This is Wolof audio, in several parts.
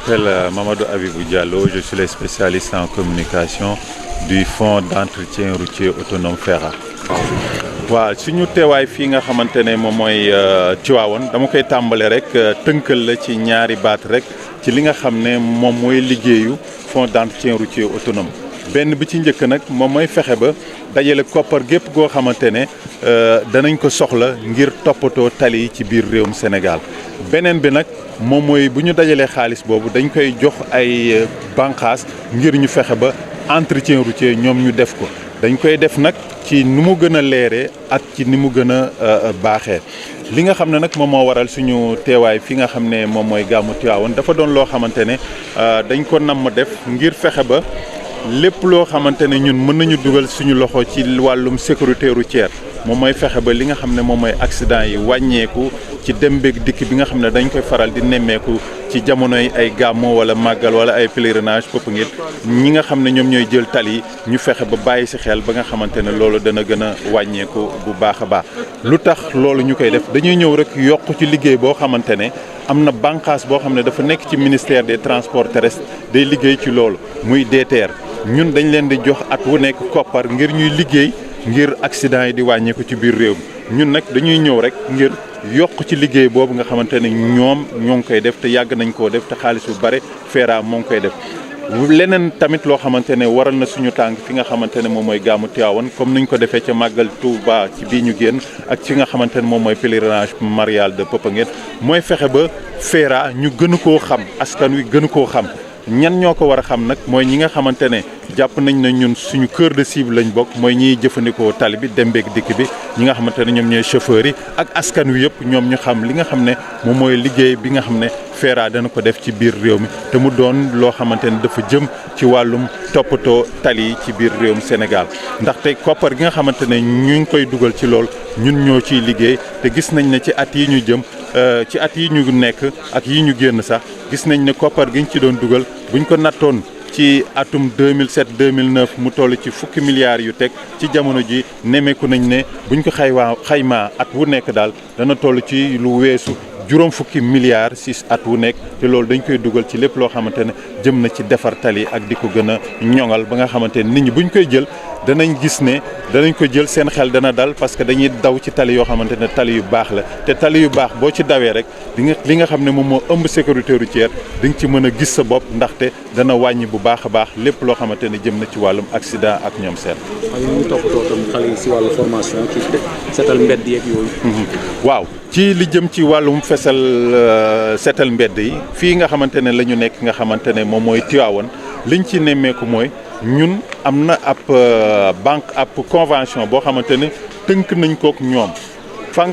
m'appelle Mamadou Abibou Diallo, je suis le spécialiste en communication du fonds d'entretien routier autonome FERA. waaw suñu teewaay fii nga xamante ne moom mooy Tivaouane dama koy tàmbale rek tënkal la ci ñaari baat rek ci li nga xam ne moom mooy liggéeyu fonds d'entretien routier autonome. benn bi ci njëkk nag moom mooy fexe ba dajale koppar gépp goo xamante ne danañ ko soxla ngir toppatoo tali yi ci biir réewum Sénégal. beneen bi nag moom mooy bu ñu dajalee xaalis boobu dañ koy jox ay bànqaas ngir ñu fexe ba entretien routier ñoom ñu def ko. dañ koy def nag ci ni mu gën a leeree ak ci ni mu gën a baaxee li nga xam ne nag moom moo waral suñu teewaay fi nga xam ne moom mooy gàmmu Tivaouane dafa doon loo xamante ne dañ ko namm def ngir fexe ba lépp loo xamante ne ñun mën nañu dugal suñu loxo ci wàllum sécurité routière moom mooy fexe ba li nga xam ne moom mooy accident yi wàññeeku ci dem beeg dikk bi nga xam ne dañ koy faral di nemmeeku ci jamonoy ay gàmmo wala màggal wala ay pèlerinage Popenguine ñi nga xam ne ñoom ñooy jël tali yi ñu fexe ba bàyyi si xel ba nga xamante ne loolu dana gën a wàññeeku bu baax a baax. lu tax loolu ñu koy def dañuy ñëw rek yokk ci liggéey boo xamante ne am na bànqaas boo xam ne dafa nekk ci ministère des transports terrestres day liggéey ci loolu muy DTR ñun dañ leen di jox at wu nekk koppar ngir ñuy liggéey ngir accident yi di wàññeeku ci biir réew mi ñun nag dañuy ñëw rek ngir yokk ci liggéey boobu nga xamante ne ñoom ñoo ngi koy def te yàgg nañ koo def te xaalis bu bare FERA moo ngi koy def. leneen tamit loo xamante ne waral na suñu tànk fi nga xamante ne moom mooy gàmmu Tivaouane comme niñ ko defee ca màggal Touba ci bii ñu génn ak ci nga xamante ne moom mooy pèlerinage marial de Popenguine mooy fexe ba FERA ñu gën koo xam askan wi gën koo xam. ñan ñoo ko war a xam nag mooy ñi nga xamante ne jàpp nañ ne ñun suñu cœur de cible lañ bokk mooy ñiy jëfandikoo tali bi dem beeg dikk bi ñi nga xamante ne ñoom ñooy chauffeurs yi ak askan wi yëpp ñoom ñu xam li nga xam ne moom mooy liggéey bi nga xam ne FERA dana ko def ci biir réew mi te mu doon loo xamante ne dafa jëm ci wàllum toppatoo tali yi ci biir réewum Sénégal ndaxte koppar gi nga xamante ne ñu ngi koy dugal ci lool ñun ñoo ciy liggéey te gis nañ ne ci at yi ñu jëm ci at yi ñu nekk ak yi ñu génn sax gis nañ ne koppar gi ñu ci doon dugal buñ ko nattoon ci atum 2007 2009 mu toll ci fukki milliards yu teg ci jamono ji nemeeku nañ ne buñ ko xaymaa at wu nekk daal dana toll ci lu weesu juróom fukki milliards ci at wu nekk te loolu dañ koy dugal ci lépp loo xamante ne jëm na ci defar tali ak di ko gën a ñoŋal ba nga xamante ne nit ñi buñ koy jël danañ gis ne danañ ko jël seen xel dana dal parce que dañuy daw ci tali yoo xamante ne tali yu baax la te tali yu baax boo ci dawee rek li nga xam ne moom moo ëmb sécurité routière di nga ci mën a gis sa bopp ndaxte dana wàññi bu baax a baax lépp loo xamante ne jëm na ci wàllum accident ak ñoom seen. ñu toppatoo tam xale yi si wàllu formation ci setal mbedd yeeg yooyu. waaw ci li jëm ci wàllum setal mbedd yi fii nga xamante ne la ñu nekk nga xamante ne moom mooy Tivaouane liñ ci nemmeeku mooy. ñun am na ab convention boo xamante ne tënk nañ kook ñoom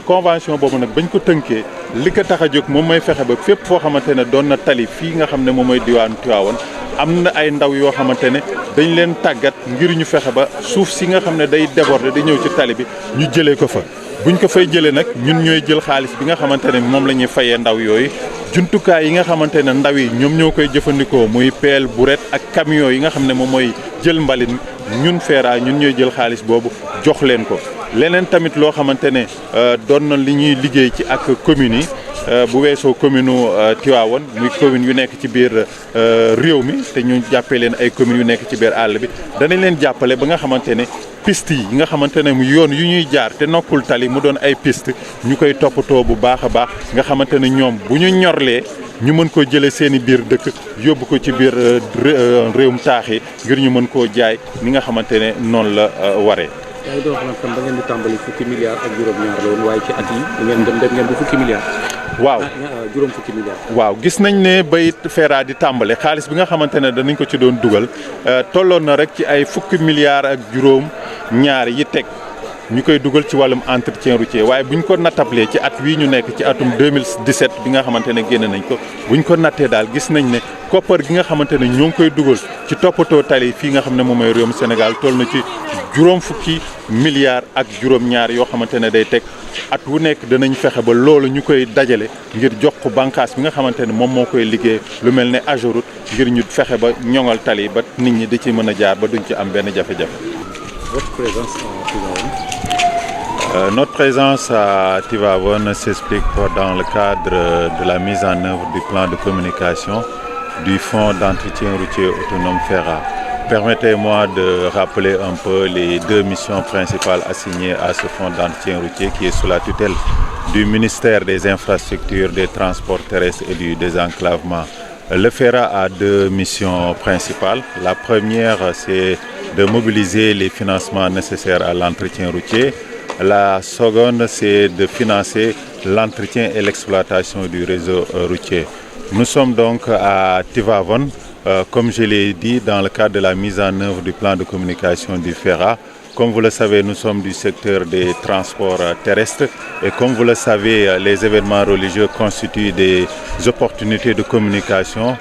convention boobu nag bañ ko tënkee li ko tax a jóg moom mooy fexe ba fépp foo xamante ne doon na tali fii nga xam ne moom mooy diwaanu Tivaouane am na ay ndaw yoo xamante ne dañ leen tàggat ngir ñu fexe ba suuf si nga xam ne day déborder di ñëw ci tali bi ñu jëlee ko fa buñ ko fay jëlee nag ñun ñooy jël xaalis bi nga xamante ne moom la ñuy fayee ndaw yooyu jumtukaay yi nga xamante ne ndaw yi ñoom ñoo koy jëfandikoo muy pelle brouette ak camion yi nga xam ne moom mooy jël mbalit ñun FERA ñun ñooy jël xaalis boobu jox leen ko. leneen tamit loo xamante ne doon na li ñuy liggéey ci ak communes yi bu weesoo commune Tivaouane muy commune yu nekk ci biir réew mi te ñu jàppee leen ay communes yu nekk ci biir àll bi danañ leen jàppale ba nga xamante ne. piste yi nga xamante ne yoon yu ñuy jaar te nokkul tali mu doon ay piste ñu koy toppatoo bu baax a baax nga xamante ne ñoom bu ñu ñorlee ñu mën koo jëlee seen i biir dëkk yóbbu ko ci biir réewum taax yi ngir ñu mën koo jaay ni nga xamante ne noonu la waree. yaa ngi doon xam da ngeen di tàmbali fukki milliards ak juróom-ñaar la woon waaye ci at yi ngeen dem ngeen bu fukki milliards. waaw juróom fukki milliards. waaw gis nañ ne bay FERA di tàmbale xaalis bi nga xamante ne danañ ko ci doon dugal tolloon na rek ci ay fukki milliards ak juróom-ñaar yi teg ñu koy dugal ci wàllum entretien routier waaye bu ñu ko nattablee ci at wii ñu nekk ci atum 2017 bi nga xamante ne génn nañ ko bu ñu ko nattee daal gis nañ ne koppar gi nga xamante ne ñoo ngi koy dugal ci toppatoo tali fii nga xam ne moom mooy réewum Sénégal toll na ci juróom fukki milliards ak juróom-ñaar yoo xamante ne day teg at wu nekk danañ fexe ba loolu ñu koy dajale ngir jox ko bànqaas bi nga xamante ne moom moo koy liggéey lu mel ne AGEROUTE ngir ñu fexe ba ñoŋal tali ba nit ñi di ci mën a jaar ba duñ ci am benn jafe-jafe. Votre présence à Tivaouane? Notre présence à Tivaouane s'explique dans le cadre de la mise en œuvre du plan de communication du Fonds d'entretien routier autonome FERA. Permettez-moi de rappeler un peu les deux missions principales assignées à ce fonds d'entretien routier qui est sous la tutelle du ministère des Infrastructures, des Transports terrestres et du désenclavement. Le FERA a deux missions principales. La première, c'est de mobiliser les financements nécessaires à l'entretien routier. La seconde, c'est de financer l'entretien et l'exploitation du réseau routier. Nous sommes donc à Tivaouane, comme je l'ai dit, dans le cadre de la mise en œuvre du plan de communication du FERA. Comme vous le savez, nous sommes du secteur des transports terrestres et comme vous le savez, les événements religieux constituent des opportunités de communication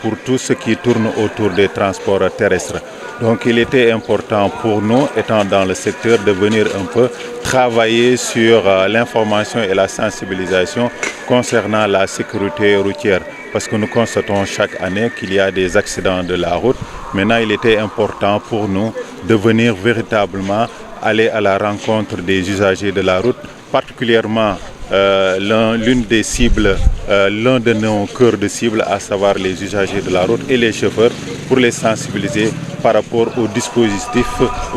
pour tout ce qui tourne autour des transports terrestres. Donc il était important pour nous, étant dans le secteur, de venir un peu travailler sur l'information et la sensibilisation concernant la sécurité routière. Parce que nous constatons chaque année qu'il y a des accidents de la route. Maintenant, il était important pour nous de venir véritablement aller à la rencontre des usagers de la route, particulièrement l'une des cibles, l'un de nos cœurs de cible, à savoir les usagers de la route et les chauffeurs, pour les sensibiliser par rapport aux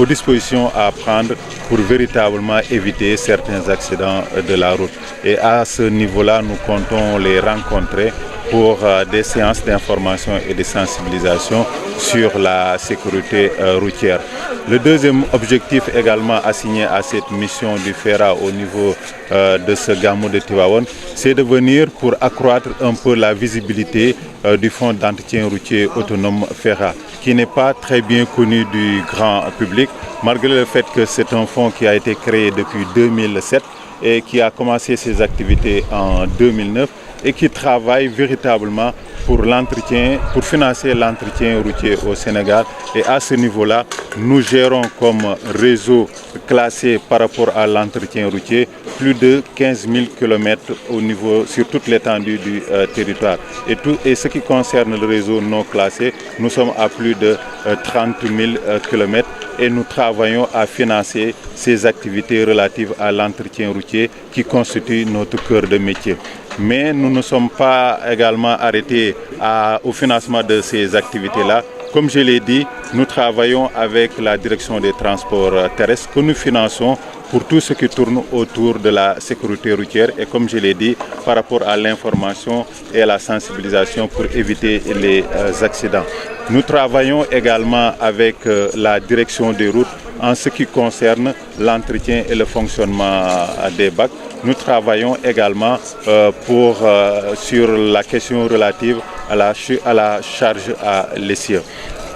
dispositions à prendre pour véritablement éviter certains accidents de la route. Et à ce niveau-là, nous comptons les rencontrer pour des séances d'information et de sensibilisation sur la sécurité routière. Le deuxième objectif également assigné à cette mission du FERA au niveau de ce Gamou de Tivaouane, c'est de venir pour accroître un peu la visibilité du fonds d'entretien routier autonome FERA, qui n'est pas très bien connu du grand public, malgré le fait que c'est un fonds qui a été créé depuis 2007 et qui a commencé ses activités en 2009 et qui travaille véritablement pour financer l'entretien routier au Sénégal. Et à ce niveau-là, nous gérons comme réseau classé par rapport à l'entretien routier plus de 15 000 km sur toute l'étendue du territoire. Et ce qui concerne le réseau non classé, nous sommes à plus de 30 000 km et nous travaillons à financer ces activités relatives à l'entretien routier qui constitue notre cœur de métier. Mais nous ne sommes pas également arrêtés au financement de ces activités-là. Comme je l'ai dit, nous travaillons avec la direction des transports terrestres que nous finançons pour tout ce qui tourne autour de la sécurité routière et comme je l'ai dit, par rapport à l'information et à la sensibilisation pour éviter les accidents. Nous travaillons également avec la direction des routes en ce qui concerne l'entretien et le fonctionnement des bacs. Nous travaillons également sur la question relative à la charge à l'essieu.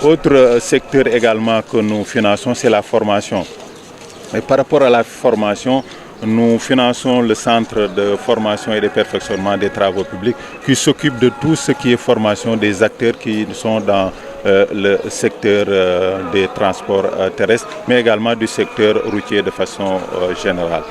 Autre secteur également que nous finançons, c'est la formation. Et par rapport à la formation, nous finançons le centre de formation et de perfectionnement des travaux publics qui s'occupe de tout ce qui est formation des acteurs qui sont dans le secteur des transports terrestres, mais également du secteur routier de façon générale.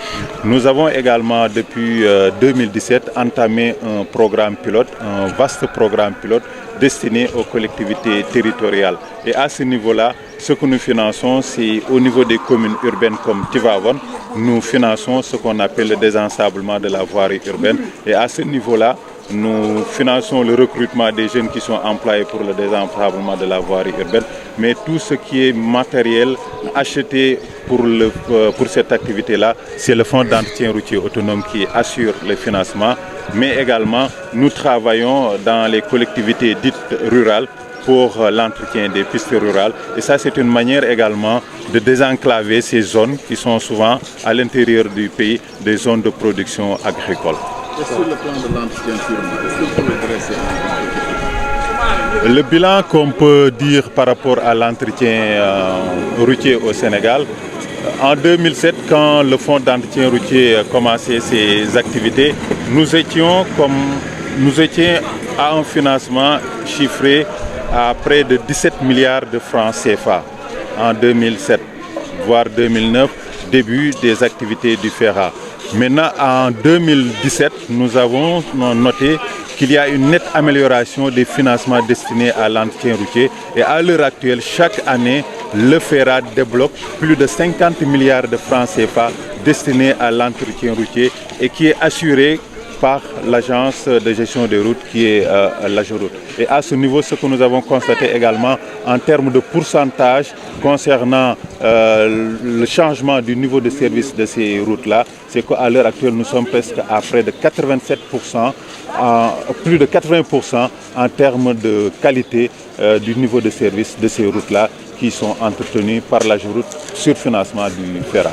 Nous avons également depuis 2017 entamé un programme pilote, un vaste programme pilote destiné aux collectivités territoriales. Et à ce niveau-là, ce que nous finançons, c'est au niveau des communes urbaines comme Tivaouane, nous finançons ce qu'on appelle le désensablement de la voirie urbaine. Et à ce niveau-là, nous finançons le recrutement des jeunes qui sont employés pour le désensablement de la voirie urbaine, mais tout ce qui est matériel acheté pour cette activité-là, c'est le fonds d'entretien routier autonome qui assure le financement, mais également nous travaillons dans les collectivités dites rurales pour l'entretien des pistes rurales. Et ça, c'est une manière également de désenclaver ces zones qui sont souvent à l'intérieur du pays, des zones de production agricole. Et sur le plan de l'entretien purement, est-ce que vous pouvez dresser un Le bilan qu'on peut dire par rapport à l'entretien routier au Sénégal, en 2007, quand le fonds d'entretien routier a commencé ses activités, nous étions à un financement chiffré à près de 17 milliards de francs CFA en 2007, voire 2009, début des activités du FERA. Maintenant, en 2017, nous avons noté qu'il y a une nette amélioration des financements destinés à l'entretien routier. Et à l'heure actuelle, chaque année, le FERA débloque plus de 50 milliards de francs CFA destinés à l'entretien routier et qui est assuré par l'agence de gestion des routes qui est l'AGEROUTE. Et à ce niveau, ce que nous avons constaté également en termes de pourcentage concernant le changement du niveau de service de ces routes-là, c'est qu'à l'heure actuelle, nous sommes presque à près de 87%, plus de 80% en termes de qualité du niveau de service de ces routes-là qui sont entretenues par l'AGEROUTE sur financement du FERA.